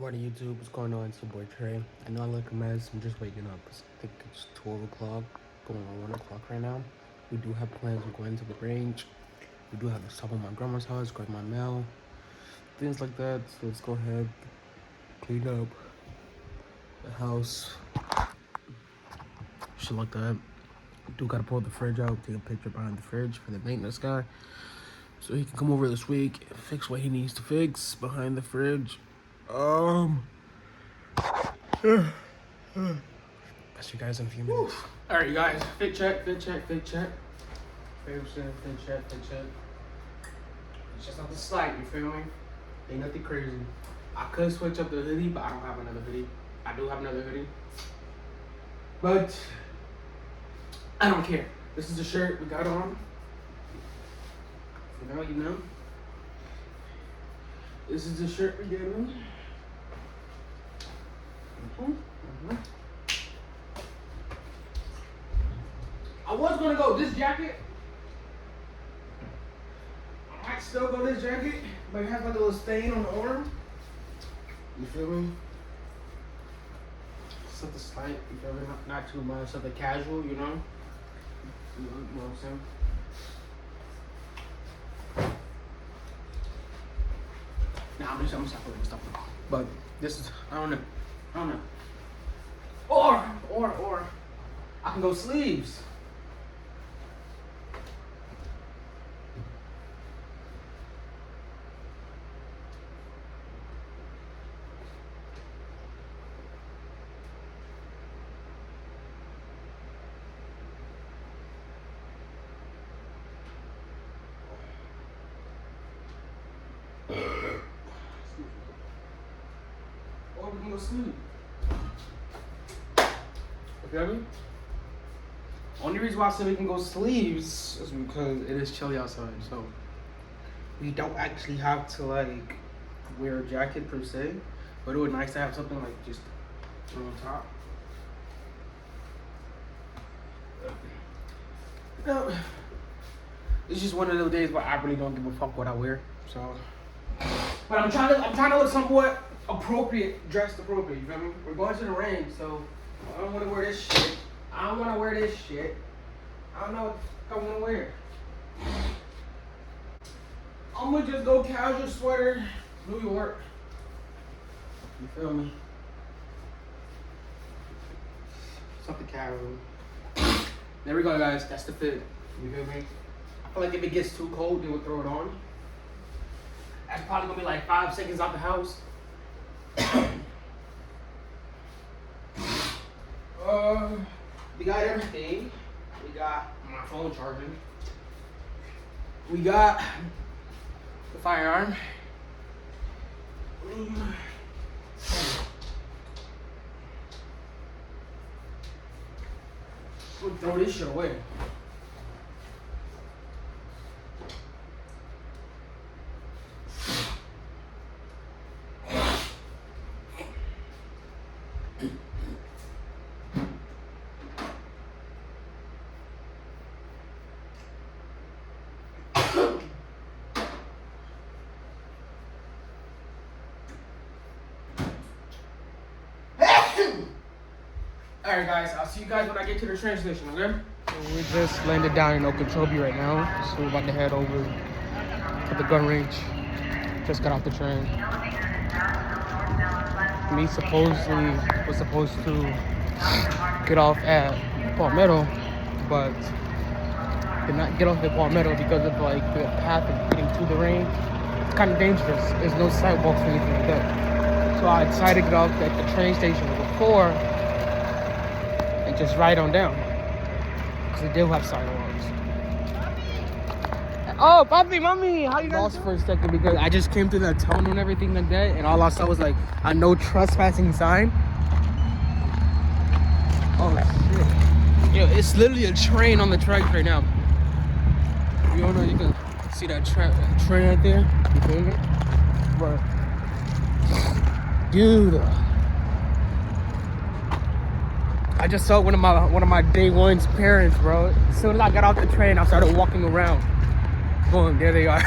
Morning YouTube, what's going on? It's your boy Trey. I know I look a mess, I'm just waking up. I think it's 12 o'clock, going on 1 o'clock right now. We do have plans of going to the range. We do have to stop at my grandma's house, grab my mail, things like that. So let's go ahead, clean up the house, shit like that. Do gotta pull the fridge out, take a picture behind the fridge for the maintenance guy, so he can come over this week and fix what he needs to fix behind the fridge. Catch you guys in a few minutes. Alright, you guys, fit check. Favorite fit check. It's just not the slight, you feel me? Ain't nothing crazy. I could switch up the hoodie, but I don't have another hoodie. I do have another hoodie, but I don't care. This is the shirt we got on. For now, you know. This is the shirt we got on. I was gonna go this jacket. I might still go this jacket, but it has like a little stain on the arm. You feel me? Something slight, you feel me? Not too much, something casual, you know? You know what I'm saying? Nah, I'm stop. But this is, I don't know. Or I can go sleeves. Or we can go sleep. You feel me? Only reason why I said we can go sleeves is because it is chilly outside, so we don't actually have to like wear a jacket per se, but it would be nice to have something like just on top. No, it's just one of those days where I really don't give a fuck what I wear. So, but I'm trying to look somewhat appropriate, dressed appropriate. You feel me? We're going to the range, so I don't want to wear this shit. I don't know what I want to wear. I'm gonna just go casual sweater, New York. You feel me? Something casual. There we go, guys. That's the fit. You feel me? I feel like if it gets too cold, then we'll throw it on. That's probably gonna be like 5 seconds out the house. We got everything. We got my phone charging. We got the firearm. We'll throw this shit away. Alright guys, I'll see you guys when I get to the train station, okay? So we just landed down in Okeechobee right now, so we're about to head over to the gun range. Just got off the train. Me supposedly was supposed to get off at Palmetto, but did not get off at Palmetto because of like the path of getting to the range. It's kind of dangerous. There's no sidewalks or anything like that. So I decided to get off at the train station before and just ride on down, because they do have sidewalks. Oh, papi, mommy, how you guys lost for a second because I just came through that tunnel and everything like that, and all I saw was like a no trespassing sign. Oh shit. Yo, it's literally a train on the tracks right now. You don't know, you can see that train right there. You feel me? But dude, I just saw one of my day one's parents, bro. As soon as I got off the train, I started walking around. Boom, there they are.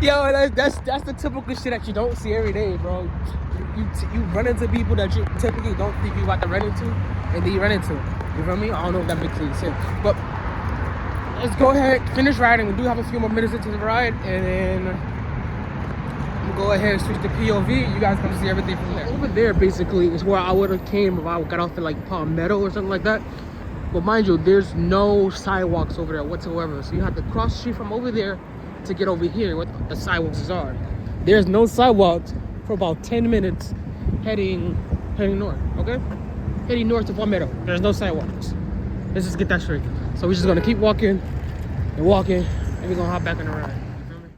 Yo, that's the typical shit that you don't see every day, bro. you run into people that you typically don't think you about to run into, and then you run into. You feel me? I don't know if that makes any sense, but let's go ahead, finish riding. We do have a few more minutes into the ride, and then we'll go ahead and switch to POV. You guys come see everything from there. Over there, basically, is where I would have came if I got off at like Palmetto or something like that. But mind you, there's no sidewalks over there whatsoever. So you have to cross the street from over there to get over here where the sidewalks are. There's no sidewalks for about 10 minutes heading north, okay? Heading north to Palmetto. There's no sidewalks. Let's just get that straight. So we're just gonna keep walking and walking, and we're gonna hop back in the ride. You feel me?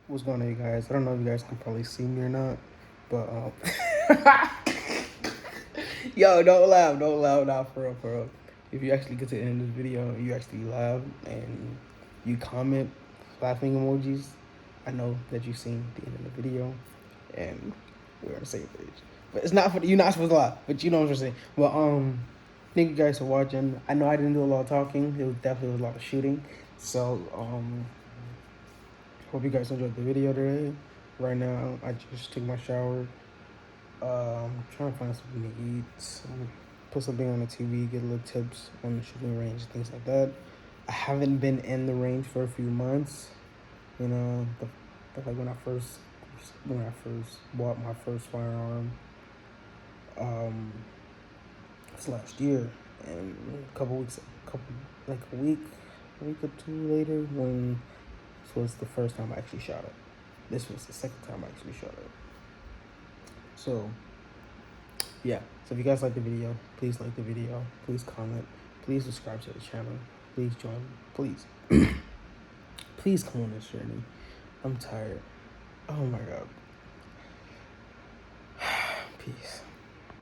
What's going on, you guys? I don't know if you guys can probably see me or not, but yo, don't laugh, nah, for real, for real. If you actually get to the end of this video, you actually laugh and you comment laughing emojis, I know that you've seen the end of the video, and we're on the same page. But it's not for you're not supposed to laugh, but you know what I'm saying. Well, thank you guys for watching. I know I didn't do a lot of talking. It was definitely a lot of shooting. So hope you guys enjoyed the video today. Right now, I just took my shower. Trying to find something to eat. Put something on the TV, get a little tips on the shooting range, things like that. I haven't been in the range for a few months. You know, like when I first bought my first firearm, it's last year, and a week or two later, when this was the first time I actually shot it. This was the second time I actually shot it. So, yeah. So if you guys like the video, please like the video. Please comment. Please subscribe to the channel. Please join. Please. Please come on this journey. I'm tired. Oh my God. Peace.